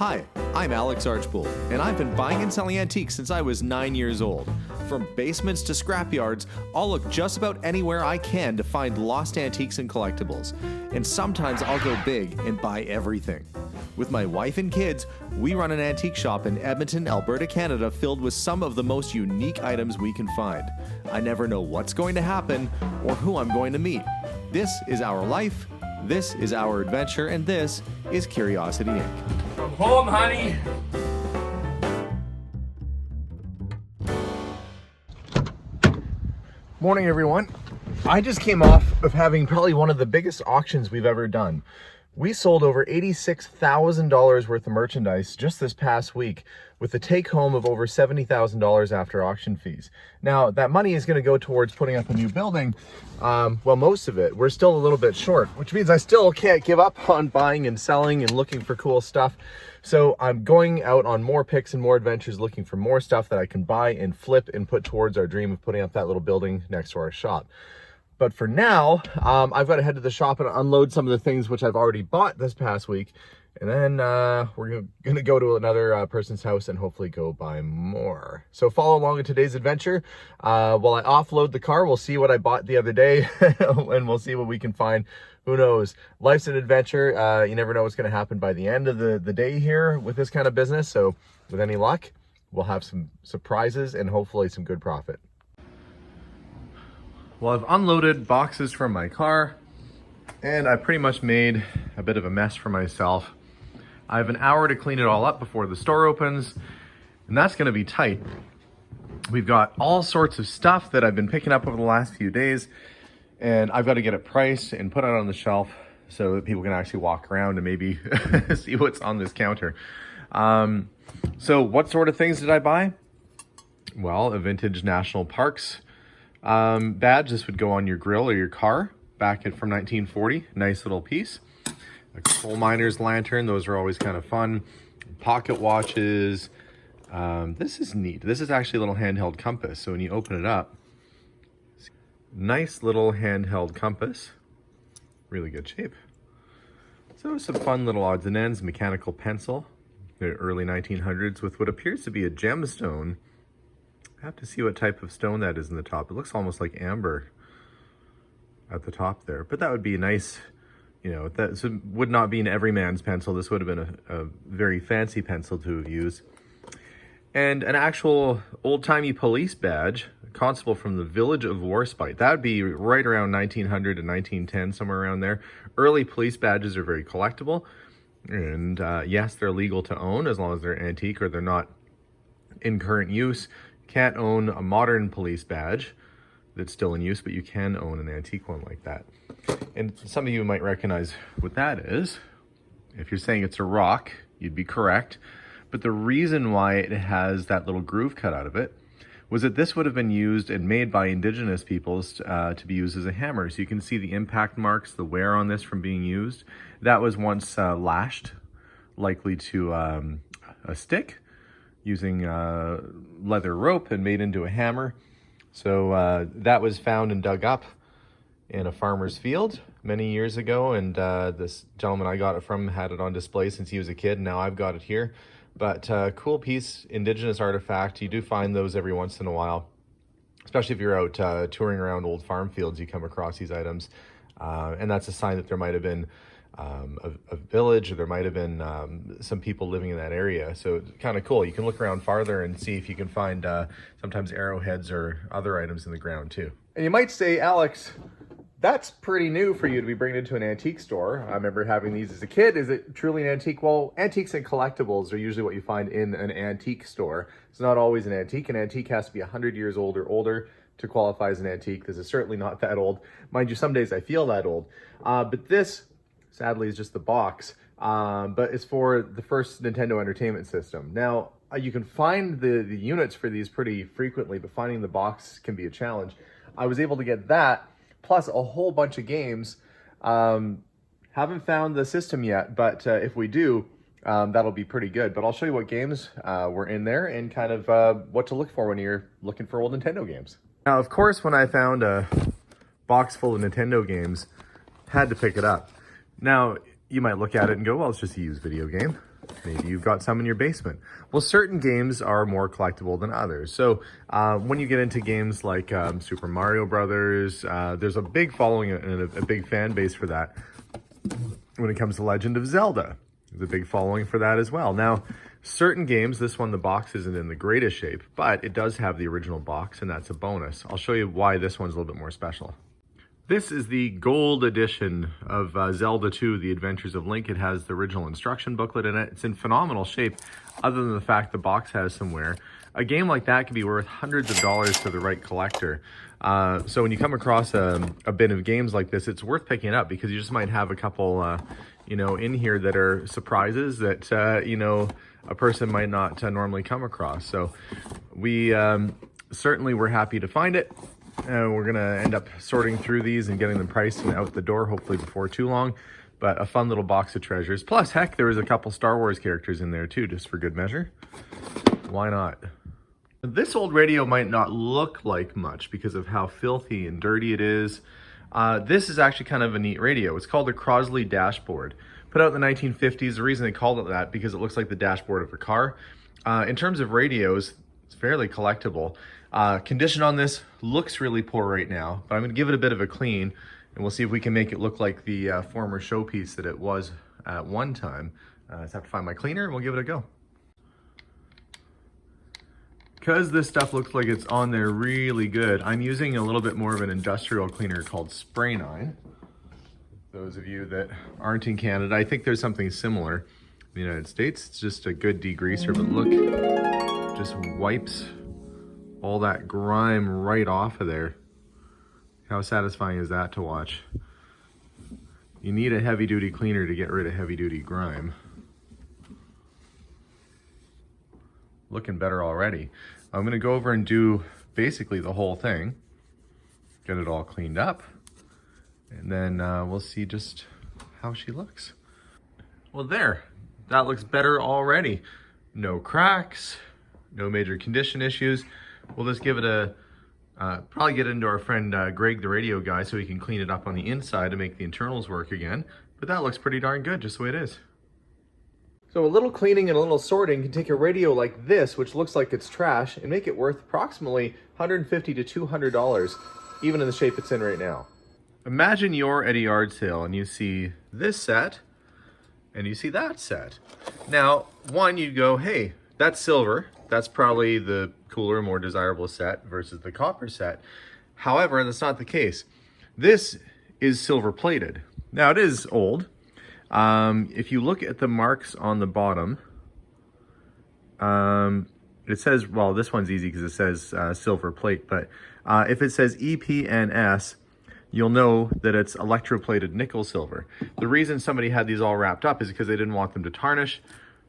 Hi, I'm Alex Archbold, and I've been buying and selling antiques since I was 9 years old. From basements to scrapyards, I'll look just about anywhere I can to find lost antiques and collectibles. And sometimes I'll go big and buy everything. With my wife and kids, we run an antique shop in Edmonton, Alberta, Canada, filled with some of the most unique items we can find. I never know what's going to happen or who I'm going to meet. This is our life, this is our adventure, and this is Curiosity Inc. From home, honey. Morning, everyone. I just came off of having probably one of the biggest auctions we've ever done. We sold over $86,000 worth of merchandise just this past week with a take home of over $70,000 after auction fees. Now, that money is going to go towards putting up a new building. Well, most of it. We're still a little bit short, which means I still can't give up on buying and selling and looking for cool stuff. So I'm going out on more picks and more adventures, looking for more stuff that I can buy and flip and put towards our dream of putting up that little building next to our shop. But for now, I've got to head to the shop and unload some of the things which I've already bought this past week. And then we're going to go to another person's house and hopefully go buy more. So follow along in today's adventure. While I offload the car, we'll see what I bought the other day and we'll see what we can find. Who knows? Life's an adventure. You never know what's going to happen by the end of the day here with this kind of business. So with any luck, we'll have some surprises and hopefully some good profit. Well, I've unloaded boxes from my car and I pretty much made a bit of a mess for myself. I have an hour to clean it all up before the store opens, and that's going to be tight. We've got all sorts of stuff that I've been picking up over the last few days, and I've got to get it priced and put it on the shelf so that people can actually walk around and maybe see what's on this counter. So what sort of things did I buy? Well, a vintage National Parks badge. This would go on your grill or your car back from 1940. Nice little piece. A coal miner's lantern. Those are always kind of fun. Pocket watches. This is neat. This is actually a little handheld compass. So when you open it up, nice little handheld compass. Really good shape. So some fun little odds and ends. Mechanical pencil. The early 1900s with what appears to be a gemstone. I have to see what type of stone that is in the top. It looks almost like amber at the top there, but that would be nice. You know, that would not be an everyman's pencil. This would have been a very fancy pencil to have used. And an actual old-timey police badge, a constable from the village of Warspite. That would be right around 1900 to 1910, somewhere around there. Early police badges are very collectible. And yes, they're legal to own as long as they're antique or they're not in current use. Can't own a modern police badge that's still in use, but you can own an antique one like that. And some of you might recognize what that is. If you're saying it's a rock, you'd be correct. But the reason why it has that little groove cut out of it was that this would have been used and made by indigenous peoples to be used as a hammer. So you can see the impact marks, the wear on this from being used. That was once lashed, likely to a stick, using leather rope and made into a hammer. So that was found and dug up in a farmer's field many years ago, and this gentleman I got it from had it on display since he was a kid, and now I've got it here. But cool piece, indigenous artifact. You do find those every once in a while, especially if you're out touring around old farm fields, you come across these items, and that's a sign that there might have been a village, or there might have been some people living in that area. So it's kind of cool. You can look around farther and see if you can find sometimes arrowheads or other items in the ground too. And you might say, Alex, that's pretty new for you to be bringing it to an antique store. I remember having these as a kid. Is it truly an antique? Well, antiques and collectibles are usually what you find in an antique store. It's not always an antique. An antique has to be 100 years old or older to qualify as an antique. This is certainly not that old. Mind you, some days I feel that old. But this, sadly, is just the box, but it's for the first Nintendo Entertainment System. Now, you can find the units for these pretty frequently, but finding the box can be a challenge. I was able to get that, plus a whole bunch of games. Haven't found the system yet, but if we do, that'll be pretty good. But I'll show you what games were in there and kind of what to look for when you're looking for old Nintendo games. Now, of course, when I found a box full of Nintendo games, had to pick it up. Now, you might look at it and go, well, it's just a used video game. Maybe you've got some in your basement. Well, certain games are more collectible than others. So when you get into games like Super Mario Brothers, there's a big following and a big fan base for that. When it comes to Legend of Zelda, there's a big following for that as well. Now, certain games, this one, the box isn't in the greatest shape, but it does have the original box, and that's a bonus. I'll show you why this one's a little bit more special. This is the gold edition of Zelda 2, The Adventures of Link. It has the original instruction booklet in it. It's in phenomenal shape, other than the fact the box has some wear. A game like that can be worth hundreds of dollars to the right collector. So when you come across a bin of games like this, it's worth picking it up because you just might have a couple, in here that are surprises that, a person might not normally come across. So we certainly were happy to find it. We're going to end up sorting through these and getting them priced and out the door, hopefully before too long. But a fun little box of treasures. Plus, heck, there was a couple Star Wars characters in there too, just for good measure. Why not? This old radio might not look like much because of how filthy and dirty it is. This is actually kind of a neat radio. It's called a Crosley dashboard. Put out in the 1950s. The reason they called it that, because it looks like the dashboard of a car. In terms of radios, it's fairly collectible. Condition on this looks really poor right now, but I'm going to give it a bit of a clean, and we'll see if we can make it look like the former showpiece that it was at one time. I just have to find my cleaner, and we'll give it a go. Because this stuff looks like it's on there really good, I'm using a little bit more of an industrial cleaner called Spray 9. Those of you that aren't in Canada, I think there's something similar in the United States. It's just a good degreaser, but look, just wipes all that grime right off of there. How satisfying is that to watch? You need a heavy-duty cleaner to get rid of heavy-duty grime. Looking better already. I'm gonna go over and do basically the whole thing, get it all cleaned up, and then we'll see just how she looks. Well, there, that looks better already. No cracks, no major condition issues. We'll just give it a, probably get into our friend Greg, the radio guy, so he can clean it up on the inside to make the internals work again. But that looks pretty darn good, just the way it is. So a little cleaning and a little sorting can take a radio like this, which looks like it's trash, and make it worth approximately $150 to $200, even in the shape it's in right now. Imagine you're at a yard sale and you see this set, and you see that set. Now, one, you'd go, hey, that's silver. That's probably the cooler, more desirable set versus the copper set. However, that's not the case. This is silver plated. Now, it is old. If you look at the marks on the bottom, it says, well, this one's easy because it says silver plate, but if it says EPNS, you'll know that it's electroplated nickel silver. The reason somebody had these all wrapped up is because they didn't want them to tarnish.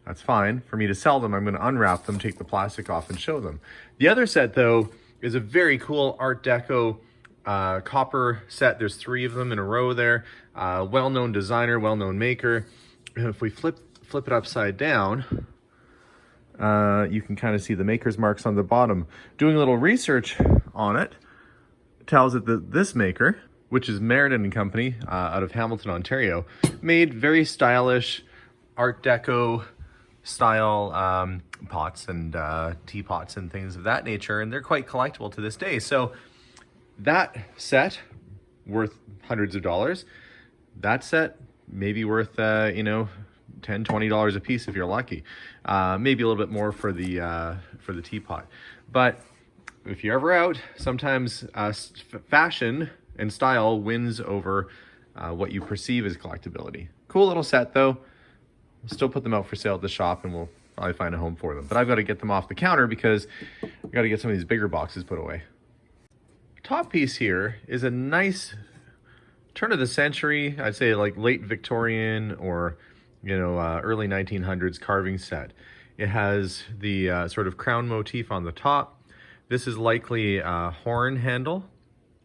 That's fine. For me to sell them, I'm going to unwrap them, take the plastic off, and show them. The other set, though, is a very cool Art Deco copper set. There's 3 of them in a row there. Well-known designer, well-known maker. If we flip it upside down, you can kind of see the maker's marks on the bottom. Doing a little research on it tells it that this maker, which is Meriden and Company out of Hamilton, Ontario, made very stylish Art Deco style pots and teapots and things of that nature, and they're quite collectible to this day. So that set, worth hundreds of dollars. That set, maybe worth, $10, $20 a piece if you're lucky. Maybe a little bit more for the teapot. But if you're ever out, sometimes fashion and style wins over what you perceive as collectability. Cool little set, though. We'll still put them out for sale at the shop, and we'll probably find a home for them. But I've got to get them off the counter because I've got to get some of these bigger boxes put away. Top piece here is a nice turn of the century, I'd say like late Victorian or early 1900s carving set. It has the sort of crown motif on the top. This is likely a horn handle,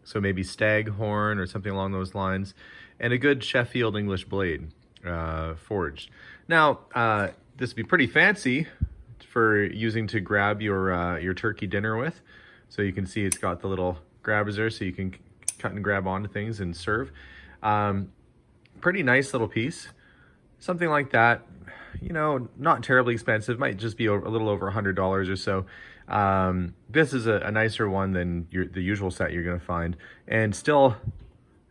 so maybe stag horn or something along those lines, and a good Sheffield English blade forged. Now, this would be pretty fancy for using to grab your turkey dinner with. So you can see it's got the little grabbers there, so you can cut and grab onto things and serve. Pretty nice little piece. Something like that, you know, not terribly expensive. Might just be a little over $100 or so. This is a nicer one than the usual set you're going to find, and still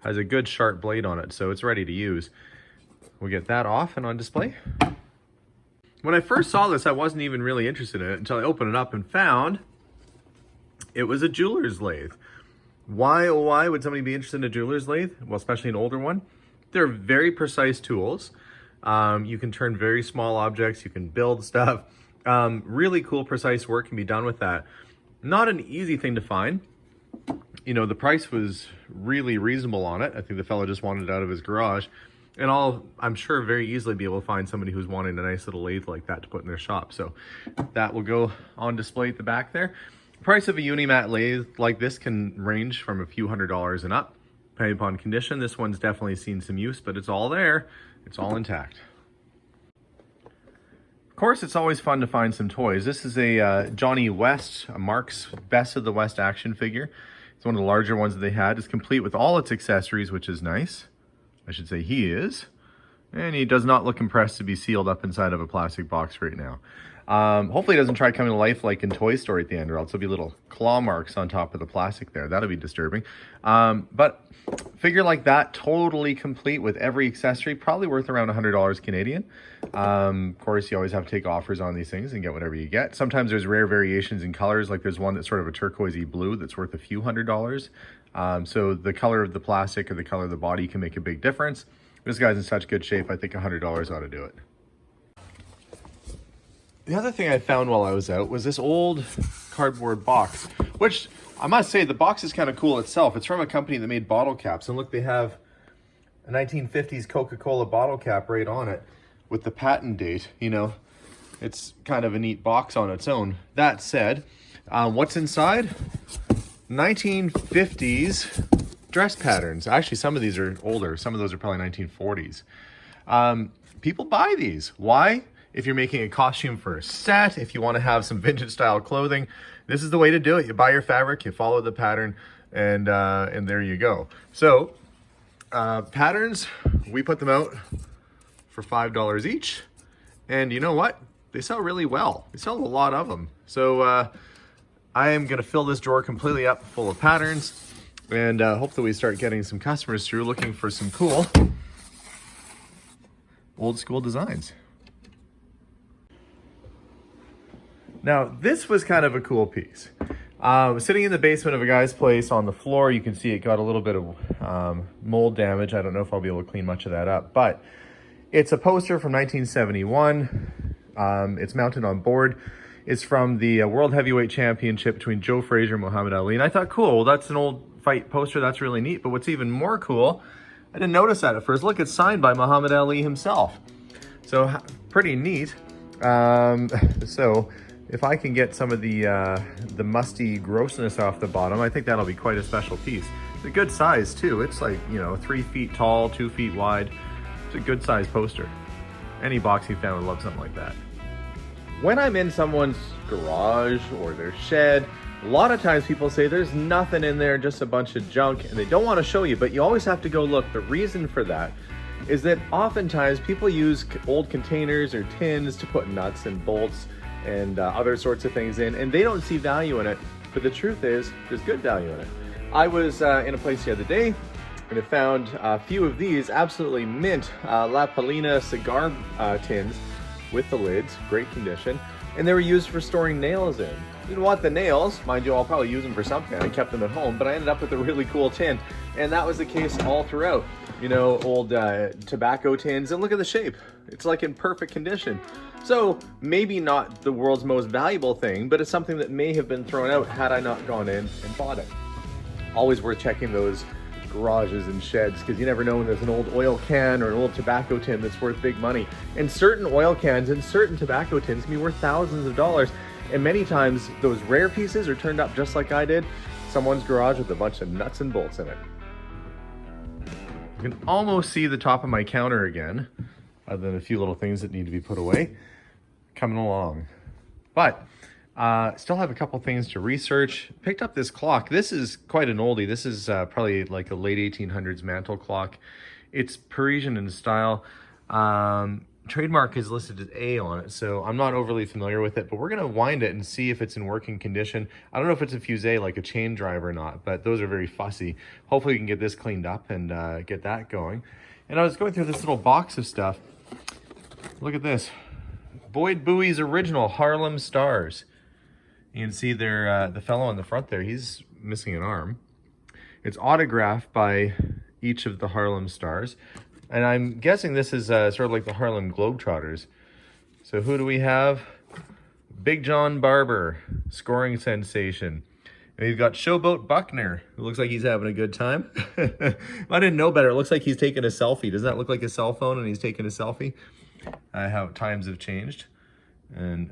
has a good sharp blade on it, so it's ready to use. We'll get that off and on display. When I first saw this, I wasn't even really interested in it until I opened it up and found it was a jeweler's lathe. Why, oh why would somebody be interested in a jeweler's lathe? Well, especially an older one. They're very precise tools. You can turn very small objects, you can build stuff. Really cool, precise work can be done with that. Not an easy thing to find. You know, the price was really reasonable on it. I think the fellow just wanted it out of his garage. And I'm sure, very easily be able to find somebody who's wanting a nice little lathe like that to put in their shop. So that will go on display at the back there. The price of a Unimat lathe like this can range from a few $100s and up, depending upon condition. This one's definitely seen some use, but it's all there. It's all intact. Of course, it's always fun to find some toys. This is a Johnny West, a Mark's Best of the West action figure. It's one of the larger ones that they had. It's complete with all its accessories, which is nice. I should say he is. And he does not look impressed to be sealed up inside of a plastic box right now. Hopefully he doesn't try coming to life like in Toy Story at the end, or else there'll be little claw marks on top of the plastic there. That'll be disturbing. But figure like that, totally complete with every accessory, probably worth around $100 Canadian. Of course, you always have to take offers on these things and get whatever you get. Sometimes there's rare variations in colors, like there's one that's sort of a turquoisey blue that's worth a few $100s. So the color of the plastic or the color of the body can make a big difference. This guy's in such good shape, I think $100 ought to do it. The other thing I found while I was out was this old cardboard box, which I must say the box is kind of cool itself. It's from a company that made bottle caps, and look, they have a 1950s Coca-Cola bottle cap right on it with the patent date. You know, it's kind of a neat box on its own. That said, what's inside? 1950s dress patterns. Actually, some of these are older. Some of those are probably 1940s. People buy these. Why? If you're making a costume for a set, if you want to have some vintage style clothing, this is the way to do it. You buy your fabric, you follow the pattern, and there you go. So patterns, we put them out for $5 each, and you know what? They sell really well. They sell a lot of them. So I am going to fill this drawer completely up full of patterns, and hope that we start getting some customers through looking for some cool old school designs. Now, this was kind of a cool piece. Sitting in the basement of a guy's place on the floor, you can see it got a little bit of mold damage. I don't know if I'll be able to clean much of that up, but it's a poster from 1971. It's mounted on board. It's from the World Heavyweight Championship between Joe Frazier and Muhammad Ali. And I thought, cool, well, that's an old fight poster. That's really neat. But what's even more cool, I didn't notice that at first. Look, it's signed by Muhammad Ali himself. So pretty neat. So if I can get some of the musty grossness off the bottom, I think that'll be quite a special piece. It's a good size too. It's like, you know, 3 feet tall, 2 feet wide. It's a good size poster. Any boxing fan would love something like that. When I'm in someone's garage or their shed, a lot of times people say there's nothing in there, just a bunch of junk, and they don't want to show you, but you always have to go look. The reason for that is that oftentimes people use old containers or tins to put nuts and bolts and other sorts of things in, and they don't see value in it. But the truth is, there's good value in it. I was in a place the other day, and I found a few of these absolutely mint La Palina cigar tins with the lids, great condition, and they were used for storing nails in. Didn't want the nails, mind you, I'll probably use them for something. I kept them at home, but I ended up with a really cool tin, and that was the case all throughout. You know, old tobacco tins, and look at the shape. It's like in perfect condition. So maybe not the world's most valuable thing, but it's something that may have been thrown out had I not gone in and bought it. Always worth checking those garages and sheds, because you never know when there's an old oil can or an old tobacco tin that's worth big money. And certain oil cans and certain tobacco tins can be worth thousands of dollars. And many times those rare pieces are turned up just like I did, someone's garage with a bunch of nuts and bolts in it. You can almost see the top of my counter again, other than a few little things that need to be put away. Coming along. But still have a couple things to research. Picked up this clock. This is quite an oldie. This is probably like a late 1800s mantle clock. It's Parisian in style. trademark is listed as A on it, so I'm not overly familiar with it, but we're gonna wind it and see if it's in working condition. I don't know if it's a fuse like a chain drive or not, but those are very fussy. Hopefully we can get this cleaned up and get that going. And I was going through this little box of stuff. Look at this. Boyd Bowie's original Harlem Stars. You can see there, the fellow on the front there, he's missing an arm. It's autographed by each of the Harlem Stars. And I'm guessing this is sort of like the Harlem Globetrotters. So who do we have? Big John Barber, scoring sensation. And we've got Showboat Buckner, who looks like he's having a good time. I didn't know better. It looks like he's taking a selfie. Does that look like a cell phone and he's taking a selfie? How times have changed. And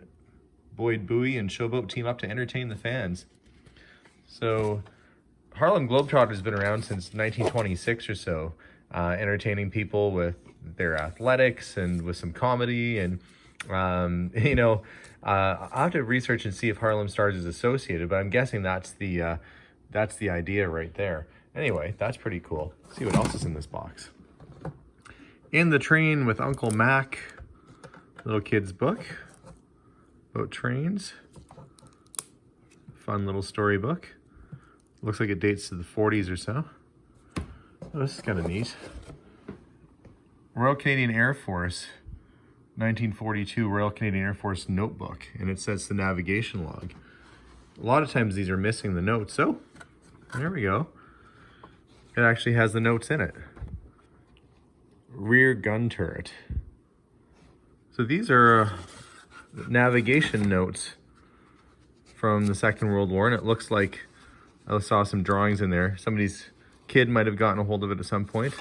Boyd Bowie and Showboat team up to entertain the fans. So Harlem Globetrotters has been around since 1926 or so. Entertaining people with their athletics and with some comedy. And, you know, I'll have to research and see if Harlem Stars is associated, but I'm guessing that's the idea right there. Anyway, that's pretty cool. Let's see what else is in this box. In the Train with Uncle Mac, little kid's book about trains. Fun little storybook. Looks like it dates to the 40s or so. Oh, this is kind of neat. Royal Canadian Air Force, 1942 Royal Canadian Air Force notebook, and it says the navigation log. A lot of times these are missing the notes, so there we go. It actually has the notes in it. Rear gun turret. So these are navigation notes from the Second World War, and it looks like I saw some drawings in there. Somebody's kid might have gotten a hold of it at some point.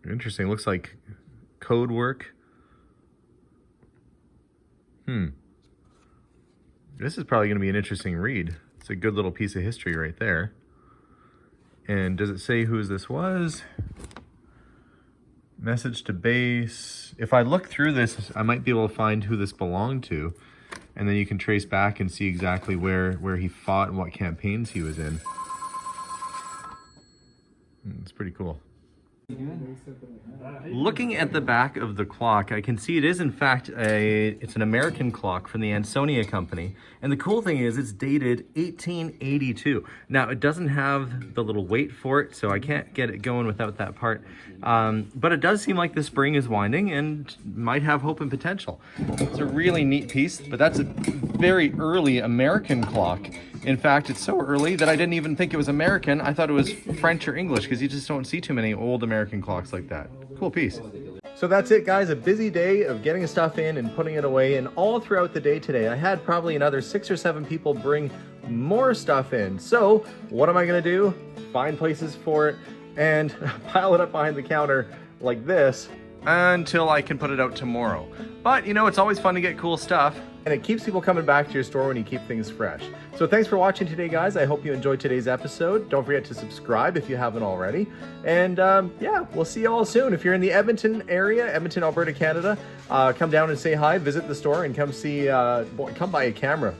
Interesting. Looks like code work. This is probably going to be an interesting read. It's a good little piece of history right there. And does it say whose this was? Message to base. If I look through this, I might be able to find who this belonged to. And then you can trace back and see exactly where he fought and what campaigns he was in. It's pretty cool. Looking at the back of the clock, I can see it is in fact it's an American clock from the Ansonia Company. And the cool thing is it's dated 1882. Now it doesn't have the little weight for it, so I can't get it going without that part. But it does seem like the spring is winding and might have hope and potential. It's a really neat piece, but that's a very early American clock. In fact, it's so early that I didn't even think it was American. I thought it was French or English, because you just don't see too many old American clocks like that. Cool piece. So that's it, guys. A busy day of getting stuff in and putting it away. And all throughout the day today, I had probably another 6 or 7 people bring more stuff in. So what am I going to do? Find places for it and pile it up behind the counter like this until I can put it out tomorrow. But, you know, it's always fun to get cool stuff. And it keeps people coming back to your store when you keep things fresh. So thanks for watching today, guys. I hope you enjoyed today's episode. Don't forget to subscribe if you haven't already. And yeah, we'll see you all soon. If you're in the Edmonton area, Edmonton, Alberta, Canada, come down and say hi, visit the store, and come see, come buy a camera.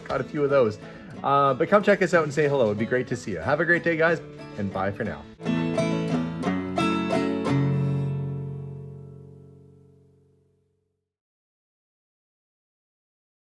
Got a few of those. But come check us out and say hello. It'd be great to see you. Have a great day, guys, and bye for now.